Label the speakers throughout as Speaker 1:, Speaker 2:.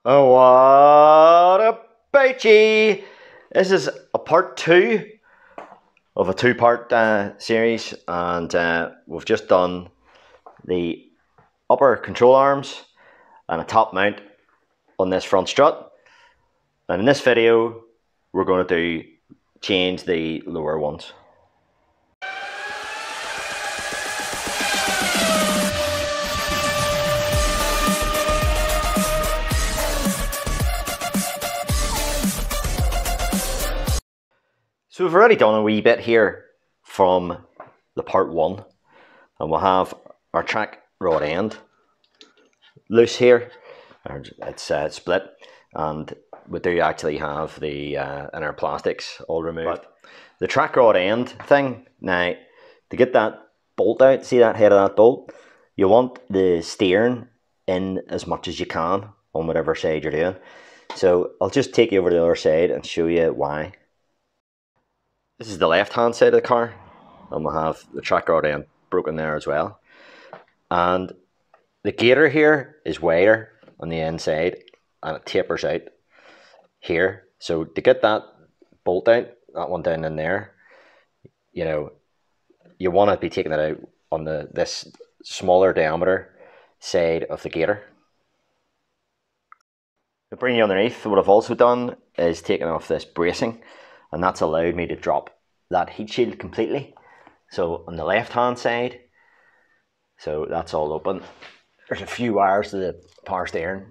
Speaker 1: Oh, what about you? This is a part two of a two-part series, and we've just done the upper control arms and a top mount on this front strut. And in this video, we're going to change the lower ones. So we've already done a wee bit here from the part one, and we'll have our track rod end loose here, it's split, and we do actually have the inner plastics all removed. But the track rod end thing, now to get that bolt out, see that head of that bolt, you want the steering in as much as you can on whatever side you're doing. So I'll just take you over to the other side and show you why. This is the left hand side of the car, and we'll have the track rod end broken there as well. And the gator here is wider on the inside and it tapers out here. So to get that bolt out, that one down in there, you know, you want to be taking it out on this smaller diameter side of the gator. To bring you underneath, what I've also done is taken off this bracing, and that's allowed me to drop that heat shield completely. So on the left hand side, so that's all open. There's a few wires to the power steering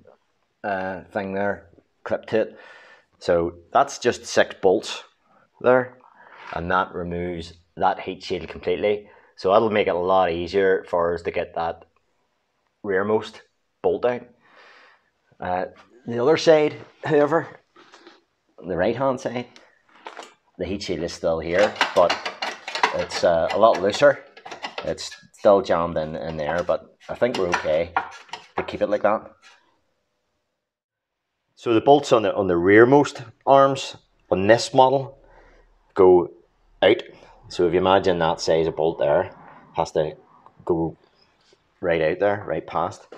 Speaker 1: thing there, clipped to it. So that's just 6 bolts there, and that removes that heat shield completely. So that'll make it a lot easier for us to get that rearmost bolt out. The other side, however, the right hand side, the heat shield is still here, but it's a lot looser. It's still jammed in there, but I think we're okay to keep it like that. So the bolts on the rearmost arms on this model go out. So if you imagine that size of bolt there, has to go right out there, right past.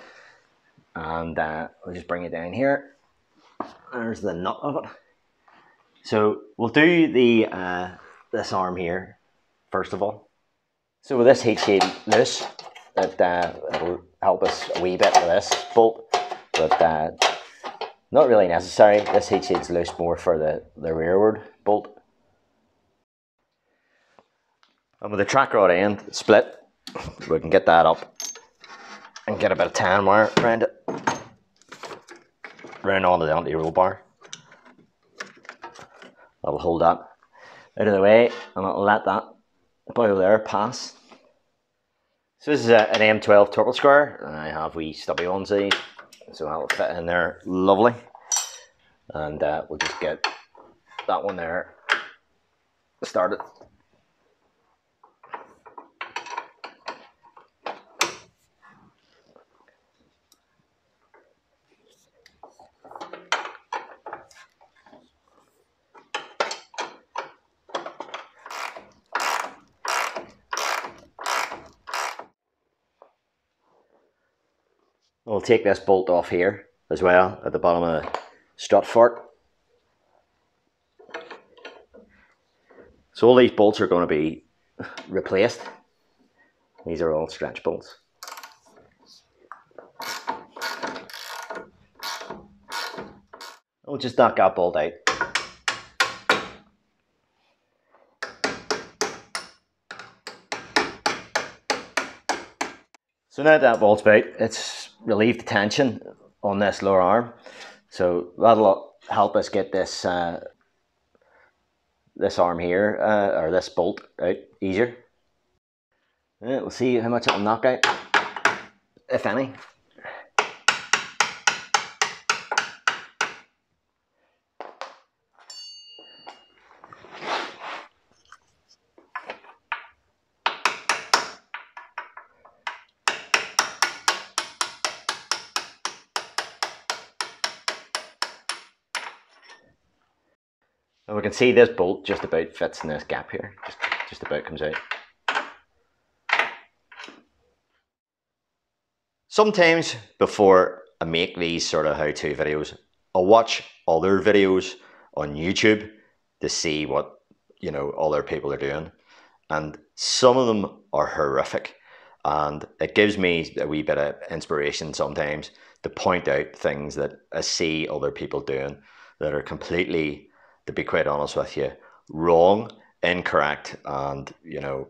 Speaker 1: And we'll just bring it down here. There's the nut of it. So we'll do the this arm here first of all. So with this heat shield loose, it'll help us a wee bit with this bolt, but not really necessary. This heat shield's loose more for the rearward bolt. And with the track rod end split, we can get that up and get a bit of tan wire around it, around onto the anti-roll bar. That'll hold that out of the way, and I'll let that boil there pass. So this is an M12 turbo square, and I have wee stubby ones of these, so that'll fit in there lovely. And we'll just get that one there started. We'll take this bolt off here as well at the bottom of the strut fork. So all these bolts are going to be replaced. These are all stretch bolts. We'll just knock that bolt out. So now that bolt's out, it's relieved the tension on this lower arm. So that'll help us get this this arm here, or this bolt out easier. We'll see how much it'll knock out, if any. And we can see this bolt just about fits in this gap here, just about comes out. Sometimes before I make these sort of how-to videos, I'll watch other videos on YouTube to see what, you know, other people are doing, and some of them are horrific, and it gives me a wee bit of inspiration sometimes to point out things that I see other people doing that are completely, to be quite honest with you, wrong, incorrect, and you know,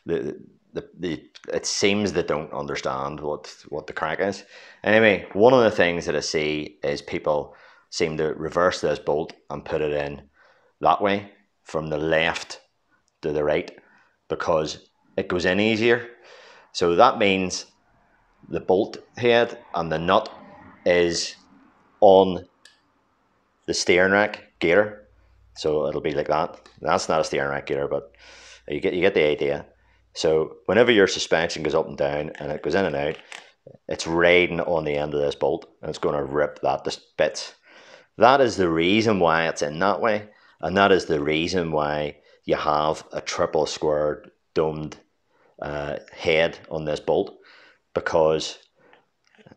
Speaker 1: it seems they don't understand what the crack is. Anyway, one of the things that I see is people seem to reverse this bolt and put it in that way from the left to the right because it goes in easier. So that means the bolt head and the nut is on the steering rack gear. So it'll be like that. That's not a steering rack gear, but you get the idea. So whenever your suspension goes up and down and it goes in and out, it's riding on the end of this bolt and it's going to rip that to bits. That is the reason why it's in that way, and that is the reason why you have a triple squared domed head on this bolt, because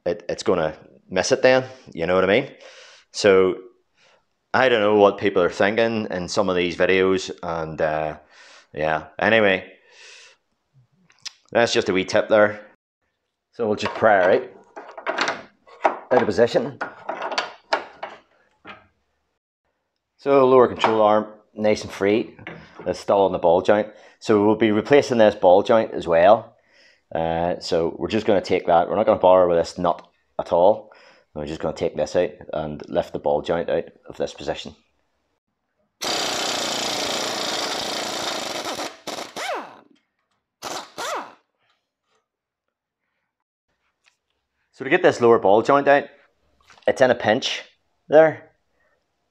Speaker 1: it's going to miss it then, you know what I mean? So I don't know what people are thinking in some of these videos, and yeah, anyway, that's just a wee tip there. So we'll just pry her out of position. So lower control arm, nice and free. It's still on the ball joint. So we'll be replacing this ball joint as well. So we're just going to take that. We're not going to bother with this nut at all. We're just going to take this out and lift the ball joint out of this position. So to get this lower ball joint out, it's in a pinch there.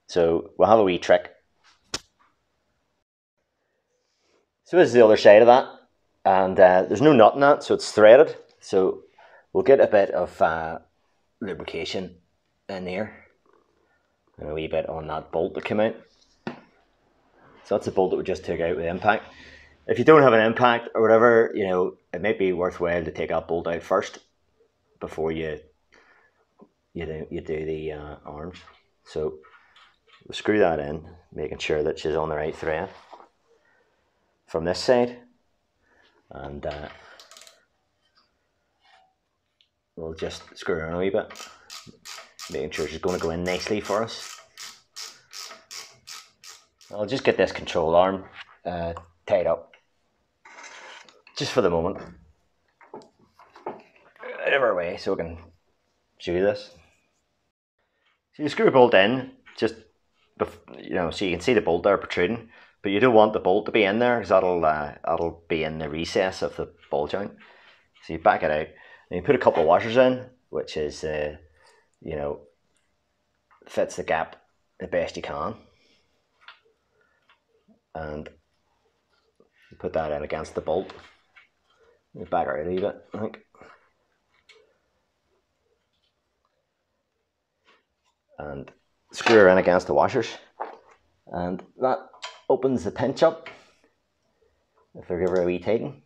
Speaker 1: So we'll have a wee trick. So this is the other side of that, and there's no nut in that, so it's threaded. So we'll get a bit of lubrication in here, and a wee bit on that bolt that came out. So that's the bolt that we just took out with impact. If you don't have an impact or whatever, you know, it might be worthwhile to take that bolt out first before you do the arms. So we'll screw that in, making sure that she's on the right thread from this side, and we'll just screw her in a wee bit, making sure she's going to go in nicely for us. I'll just get this control arm tied up, just for the moment, out of our way so we can show you this. So you screw a bolt in, just, you know, so you can see the bolt there protruding, but you don't want the bolt to be in there because that'll be in the recess of the ball joint. So you back it out and you put a couple of washers in, which is you know, fits the gap the best you can, and you put that in against the bolt. You back her out a wee bit, I think, and screw her in against the washers, and that opens the pinch up if I give her a wee tighten.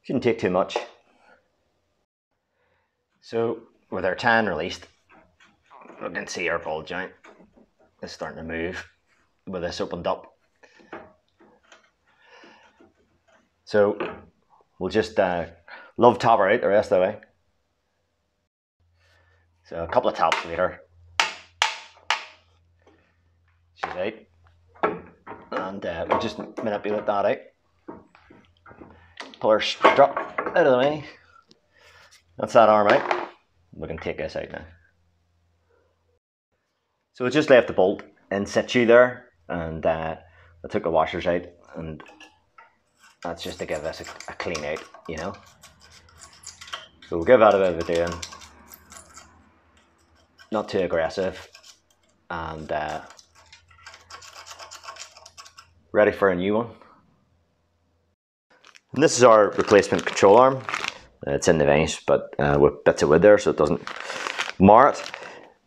Speaker 1: Shouldn't take too much. So with our tan released, we can see our ball joint is starting to move with this opened up. So we'll just love top her out the rest of the way. So a couple of taps later, she's out, and we'll just manipulate that out. Pull her strut out of the way. That's that arm out. We can take this out now. So we just left the bolt in situ there, and I took the washers out, and that's just to give this a clean out, you know. So we'll give that a bit of a doing. Not too aggressive, and ready for a new one. And this is our replacement control arm. It's in the vise, but with bits of wood there so it doesn't mar it.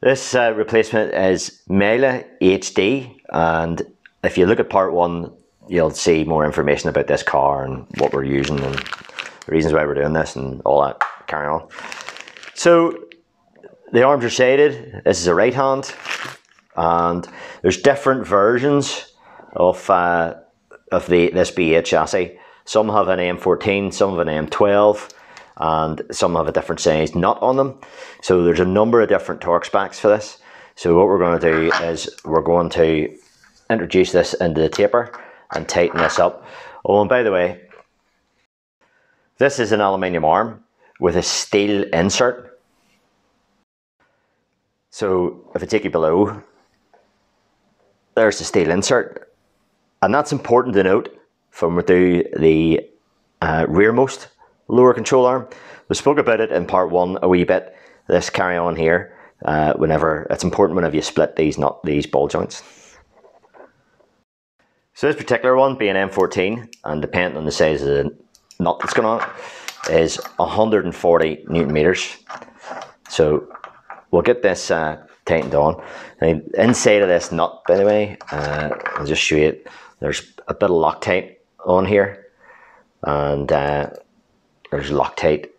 Speaker 1: This replacement is Mela HD, and if you look at part 1 you'll see more information about this car and what we're using and the reasons why we're doing this and all that carry on. So the arms are shaded. This is a right hand, and there's different versions of this BH chassis. Some have an M14, some have an M12, and some have a different size nut on them. So there's a number of different torque specs for this. So what we're going to do is we're going to introduce this into the taper and tighten this up. Oh, and by the way, this is an aluminium arm with a steel insert. So if I take you below, there's the steel insert, and that's important to note when we do the rearmost lower control arm. We spoke about it in part 1 a wee bit. This carry on here, whenever it's important whenever you split these ball joints. So this particular one, being M14, and depending on the size of the nut that's going on, is 140 Newton meters. So we'll get this tightened on. And inside of this nut, by the way, I'll just show you, there's a bit of Loctite on here, and there's Loctite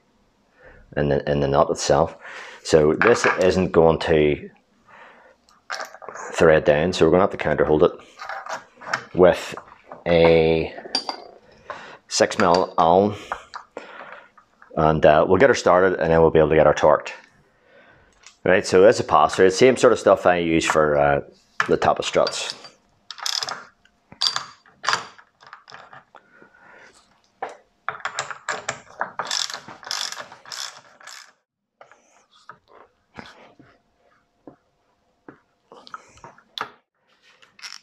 Speaker 1: in the nut itself. So this isn't going to thread down, so we're going to have to counter hold it with a 6mm Allen, and we'll get her started, and then we'll be able to get her torqued. Right, so that's a pass through. Same sort of stuff I use for the top of struts.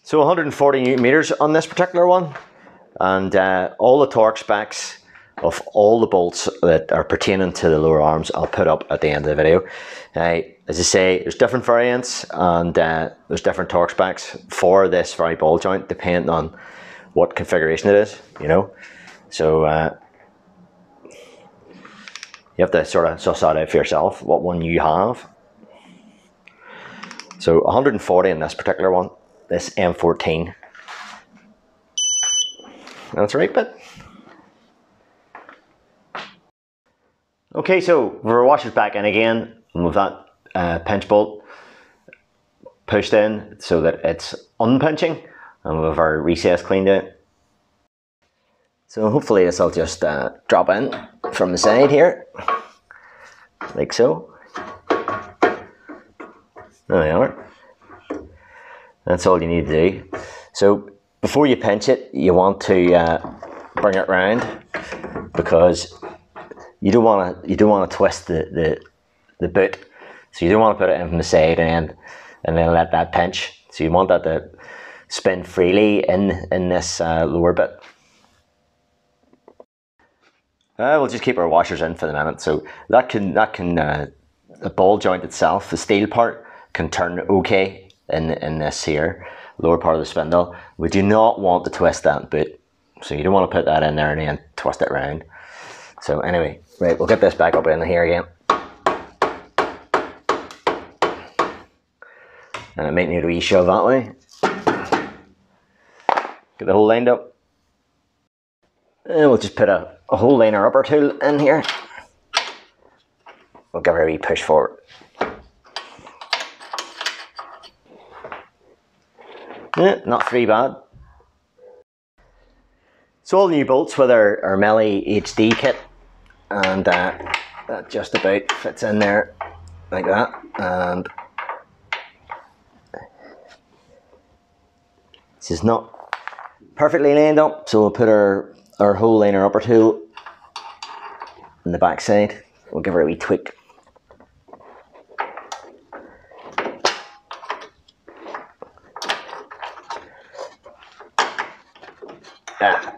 Speaker 1: So 140 Newton meters on this particular one, and all the torque specs of all the bolts that are pertaining to the lower arms I'll put up at the end of the video. As I say, there's different variants, and there's different torque specs for this very ball joint depending on what configuration it is, you know. So you have to sort of suss that out for yourself, what one you have. So 140 in this particular one, this M14. That's right bit. Okay, so with our washers back in again, and with that pinch bolt pushed in so that it's unpinching, and with our recess cleaned out. So hopefully this will just drop in from the side here, like so. There we are. That's all you need to do. So before you pinch it, you want to bring it round, because you don't want to twist the boot. So you don't want to put it in from the side and then let that pinch. So you want that to spin freely in this lower bit. We'll just keep our washers in for the minute. So that can the ball joint itself, the steel part, can turn okay in this here lower part of the spindle. We do not want to twist that boot, so you don't want to put that in there and then twist it around. So anyway, right, we'll get this back up in here again, and it might need a wee shove that way. Get the hole lined up, and we'll just put a hole liner upper tool in here. We'll give her a wee push forward. Not too bad. So all new bolts with our Melly HD kit, and that just about fits in there like that, and this is not perfectly lined up, so we'll put our hole liner upper tool in the back side. We'll give her a wee tweak.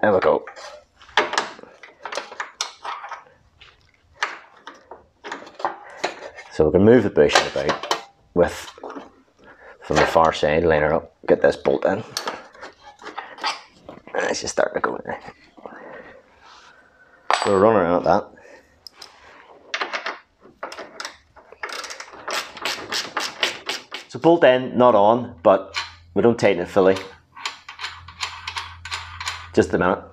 Speaker 1: There we go. So we can move the bushing about from the far side, line her up, get this bolt in. And it's just starting to go in there. So we're running around at that. So bolt in, not on, but we don't tighten it fully. just a minute.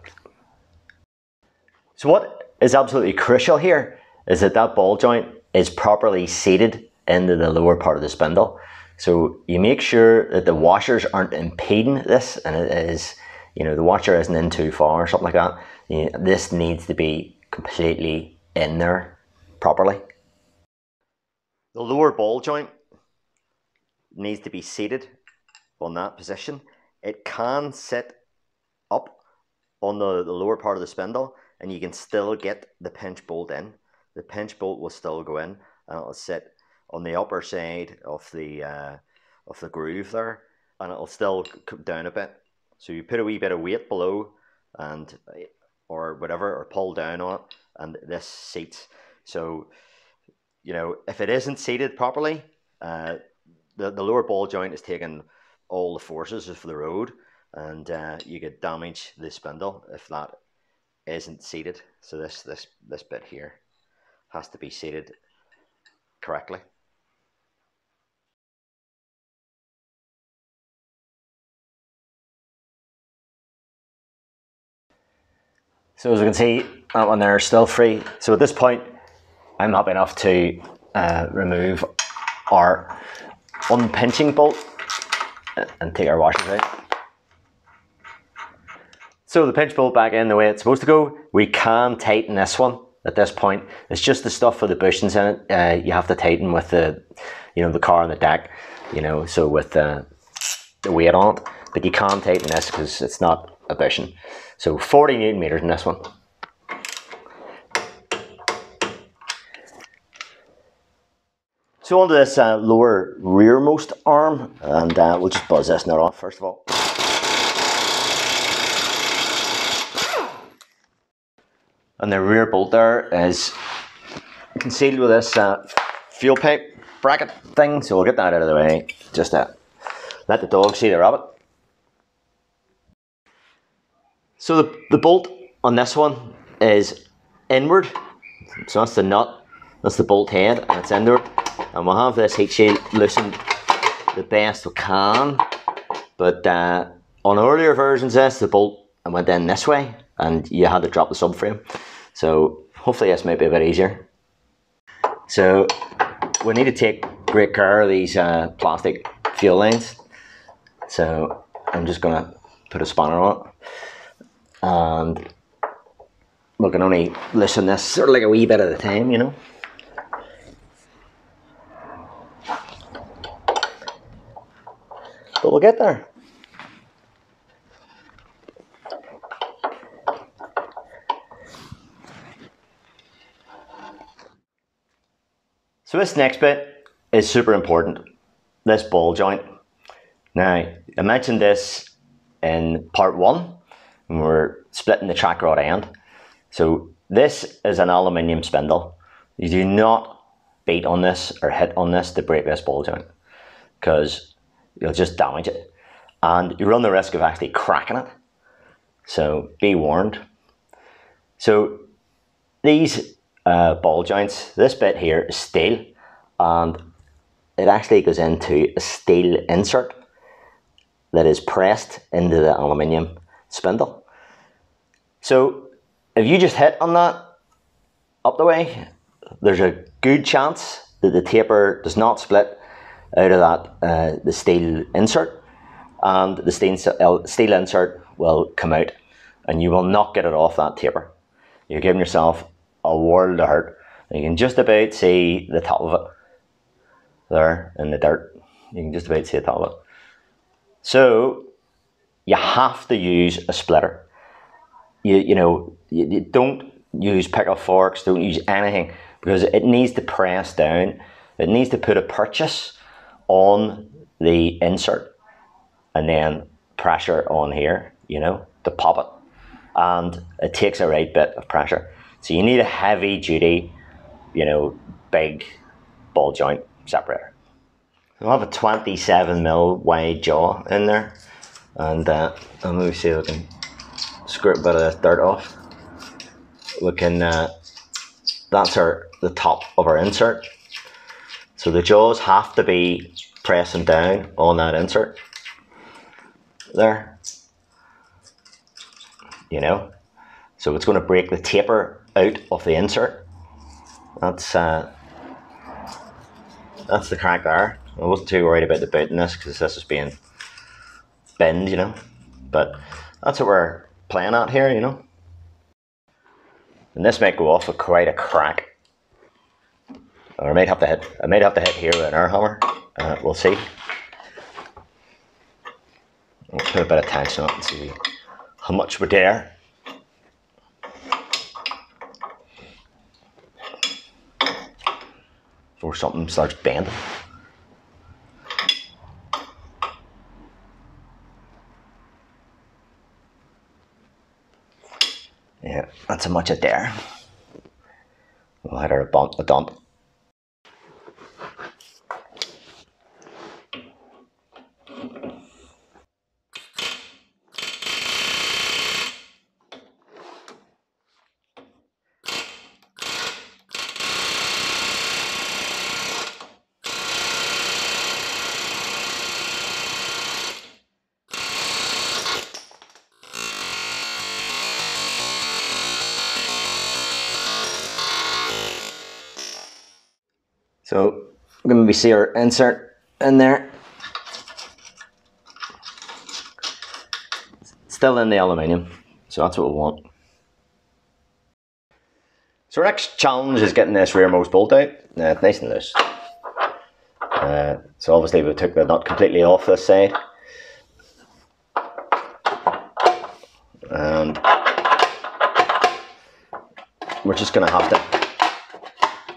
Speaker 1: So what is absolutely crucial here is that that ball joint is properly seated into the lower part of the spindle. So you make sure that the washers aren't impeding this, and it is, you know, the washer isn't in too far or something like that. This needs to be completely in there properly. The lower ball joint needs to be seated on that position. It can sit up on the lower part of the spindle, and you can still get the pinch bolt in. The pinch bolt will still go in, and it'll sit on the upper side of the groove there, and it'll still come down a bit. So you put a wee bit of weight below, and or whatever, or pull down on it, and this seats. So, you know, if it isn't seated properly, the lower ball joint is taking all the forces of the road, and you could damage the spindle if that isn't seated. So this bit here has to be seated correctly. So as you can see, that one there is still free. So at this point, I'm happy enough to remove our unpinching bolt and take our washers out. So the pinch bolt back in the way it's supposed to go. We can tighten this one at this point. It's just the stuff for the bushings in it. You have to tighten with the, you know, the car on the deck, you know, so with the weight on it. But you can tighten this because it's not a bushing. So 40 Newton meters in this one. So onto this lower rearmost arm, and we'll just buzz this nut off first of all. And the rear bolt there is concealed with this fuel pipe bracket thing, so we'll get that out of the way. Just let the dog see the rabbit. So the bolt on this one is inward, so that's the nut, that's the bolt head, and it's inward. And we'll have this heat shield loosened the best we can, but on earlier versions of this, the bolt went in this way, and you had to drop the subframe. So hopefully this might be a bit easier. So we need to take great care of these plastic fuel lines. So I'm just going to put a spanner on it, and we can only loosen this sort of like a wee bit at a time, you know. But we'll get there. So this next bit is super important, this ball joint. Now, I mentioned this in part 1, when we're splitting the track rod end. So this is an aluminium spindle. You do not beat on this or hit on this to break this ball joint, because you'll just damage it. And you run the risk of actually cracking it. So be warned. So these ball joints, this bit here is steel, and it actually goes into a steel insert that is pressed into the aluminium spindle. So if you just hit on that up the way, there's a good chance that the taper does not split out of that the steel insert, and the steel insert will come out, and you will not get it off that taper. You're giving yourself a world of hurt. You can just about see the top of it there in the dirt. You can just about see the top of it. So you have to use a splitter. You don't use pickup forks, don't use anything, because it needs to press down. It needs to put a purchase on the insert and then pressure on here, you know, to pop it. And it takes a right bit of pressure. So you need a heavy duty, you know, big ball joint separator. We'll have a 27mm wide jaw in there, and let me see if I can scrape a bit of this dirt off. We can, that's the top of our insert. So the jaws have to be pressing down on that insert there. you know. So it's going to break the taper out of the insert. That's the crack there. I wasn't too worried about the boot in this because this is being binned, you know. But that's what we're playing at here, you know. And this might go off with quite a crack. Or I might have to hit here with an air hammer. We'll see. I'll put a bit of tension on it and see how much we dare. Before something starts bending. Yeah, that's how much I dare. We'll hit her a dump. So we're going to see our insert in there. Still in the aluminium, so that's what we want. So our next challenge is getting this rearmost bolt out. It's nice and loose. So obviously we took the nut completely off this side. And we're just going to have to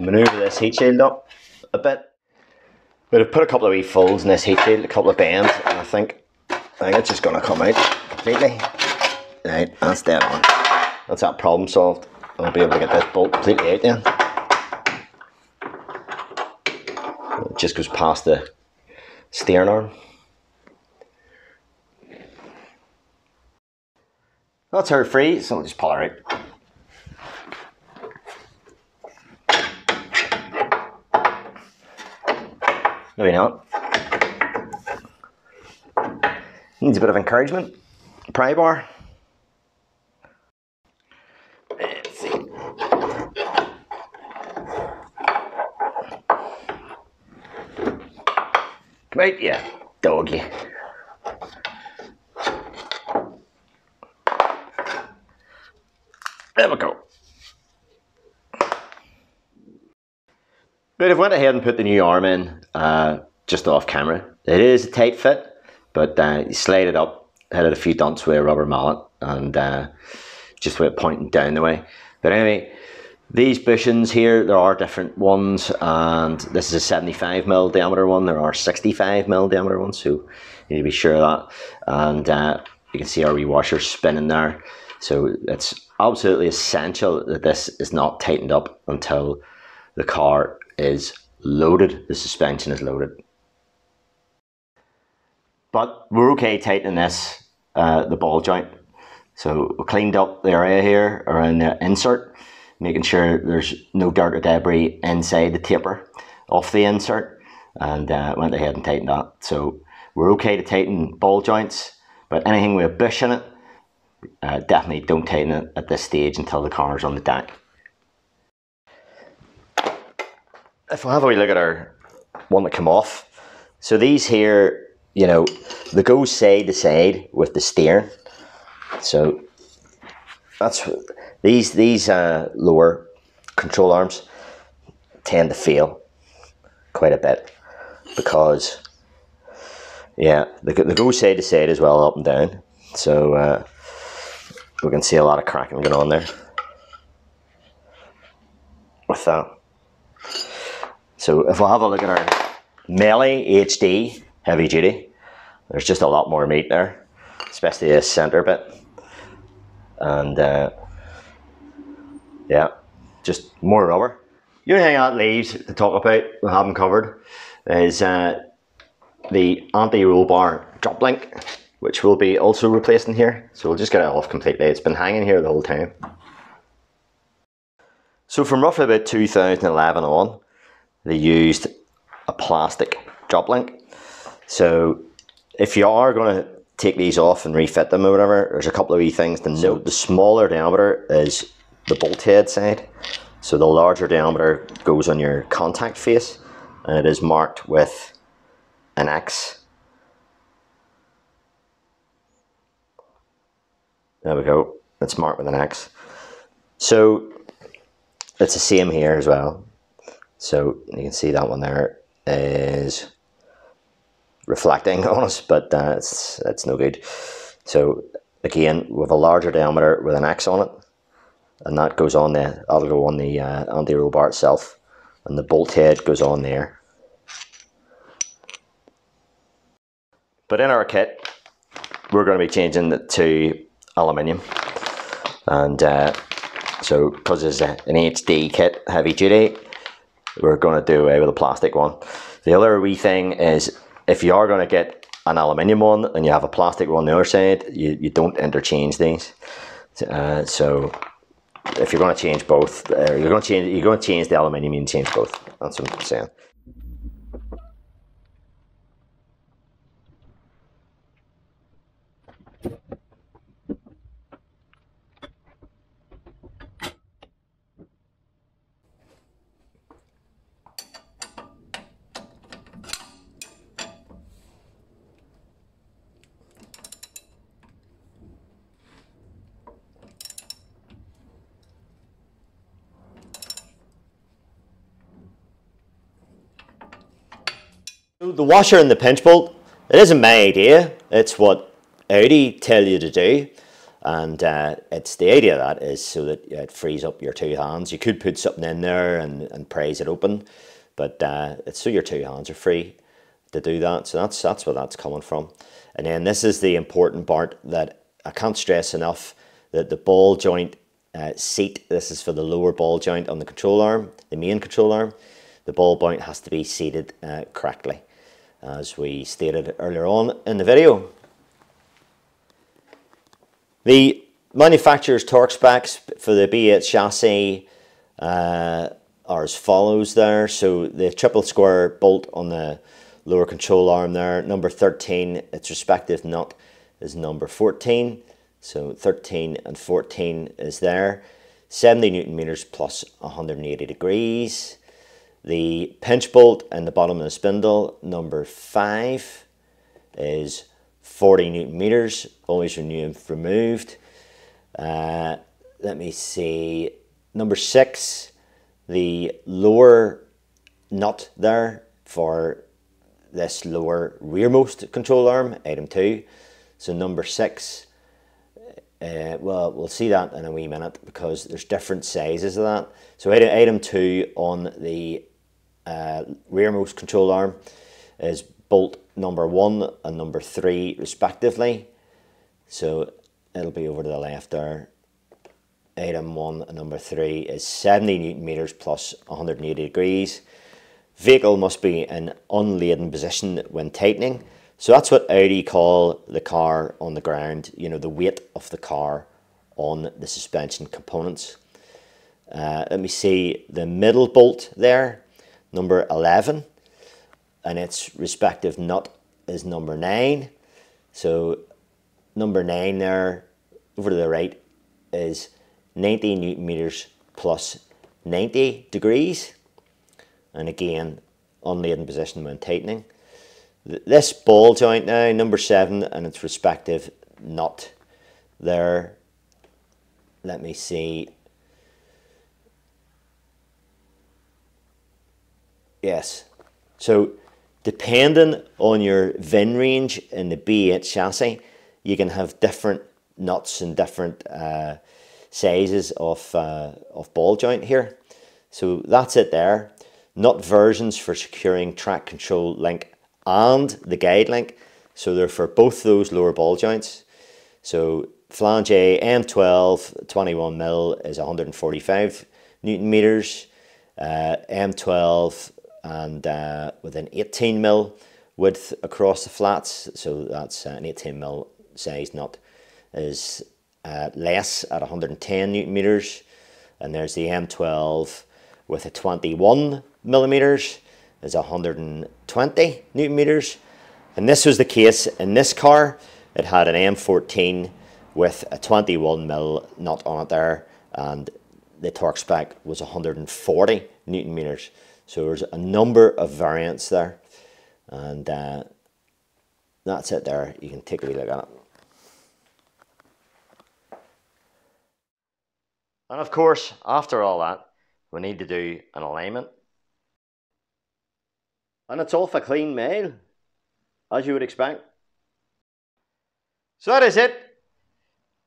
Speaker 1: manoeuvre this heat shield up a bit. But I've put a couple of wee folds in this heat shield, a couple of bends, and I think it's just going to come out completely. Right, that's dead on. That's that problem solved. I'll be able to get this bolt completely out then. It just goes past the steering arm. That's her free, so we'll just pull her out. Maybe not. Needs a bit of encouragement. Pry bar. Let's see. Come out, yeah, doggy. There we go. But I've went ahead and put the new arm in just off camera. It is a tight fit, but you slide it up, hit it a few dunts with a rubber mallet, and just with it pointing down the way. But anyway, these bushings here, there are different ones, and this is a 75mm diameter one. There are 65mm diameter ones, so you need to be sure of that. And you can see our wee washer spinning there. So it's absolutely essential that this is not tightened up until the car is loaded, the suspension is loaded. But we're okay tightening this, the ball joint. So we cleaned up the area here around the insert, making sure there's no dirt or debris inside the taper of the insert, and went ahead and tightened that. So we're okay to tighten ball joints, but anything with a bush in it, definitely don't tighten it at this stage until the car's on the deck. If we have a wee look at our one that come off, so these here, you know, they go side to side with the steering. So that's these lower control arms tend to fail quite a bit because, yeah, they go side to side as well, up and down. So we can see a lot of cracking going on there with that. So if we'll have a look at our Melee HD heavy duty, there's just a lot more meat there, especially this centre bit. And yeah, just more rubber. The only thing that leaves to talk about, we haven't covered, is the anti-roll bar drop link, which will be also replaced in here. So we'll just get it off completely. It's been hanging here the whole time. So from roughly about 2011 on, they used a plastic drop link. So if you are going to take these off and refit them or whatever, there's a couple of wee things to note. The smaller diameter is the bolt head side, so the larger diameter goes on your contact face, and it is marked with an X. There we go, it's marked with an X. So it's the same here as well. So you can see that one there is reflecting on us, but it's no good. So again, with a larger diameter with an X on it, and that goes on the, that'll go on the anti-roll bar itself, and the bolt head goes on there. But in our kit, we're going to be changing it to aluminium, and so because it's an HD kit, heavy duty, we're going to do away with a plastic one. The other wee thing is, if you are going to get an aluminium one and you have a plastic one on the other side, you don't interchange these. So if you're going to change both, you're going to change the aluminium, you can change both. That's what I'm saying. So the washer and the pinch bolt, it isn't my idea, it's what Audi tell you to do, and it's the idea of that is so that it frees up your two hands. You could put something in there and prise it open, but it's so your two hands are free to do that. So that's where that's coming from. And then this is the important part that I can't stress enough, that the ball joint seat, this is for the lower ball joint on the control arm, the main control arm. The ball joint has to be seated correctly, as we stated earlier on in the video. The manufacturer's torque specs for the B8 chassis are as follows there. So the triple square bolt on the lower control arm there, number 13, its respective nut is number 14. So 13 and 14 is there. 70 Newton meters plus 180 degrees. The pinch bolt in the bottom of the spindle, number 5, is 40 Newton meters, always removed. Let me see, number 6, the lower nut there for this lower rearmost control arm, item 2. So number 6, well, we'll see that in a wee minute because there's different sizes of that. So item 2 on the rearmost control arm is bolt number 1 and number 3 respectively. So it'll be over to the left there. Item 1 and number 3 is 70 Newton meters plus 180 degrees. Vehicle must be in unladen position when tightening. So that's what Audi call the car on the ground, you know, the weight of the car on the suspension components. Let me see the middle bolt there, number 11, and its respective nut is number 9. So number 9 there, over to the right, is 90 Newton meters plus 90 degrees. And again, unladen position when tightening. This ball joint now, number 7, and its respective nut there. Let me see. Yes. So depending on your VIN range in the B8 chassis, you can have different nuts and different sizes of ball joint here. So that's it there. Nut versions for securing track control link and the guide link. So they're for both those lower ball joints. So flange A M12 21mm is 145 Newton meters. M12 and with an 18mm width across the flats. So that's an 18mm size nut is less at 110 Newton meters. And there's the M12 with a 21mm is 120 Newton meters. And this was the case in this car, It had an M14 with a 21mm nut on it there, and the torque spec was 140 Newton meters. So there's a number of variants there, and that's it there. You can take a wee look at it. And of course, after all that, we need to do an alignment. And it's off a clean mail, as you would expect. So that is it.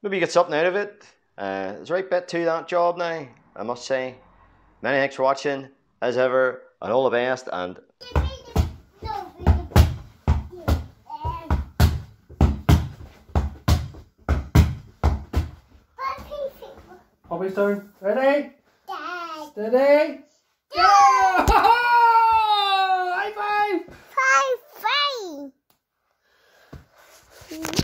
Speaker 1: Maybe you get something out of it. There's a right bit to that job now, I must say. Many thanks for watching, as ever, and all the best. And
Speaker 2: Poppy's turn. Ready?
Speaker 3: Dad.
Speaker 2: Steady. Go! High five!
Speaker 3: Five.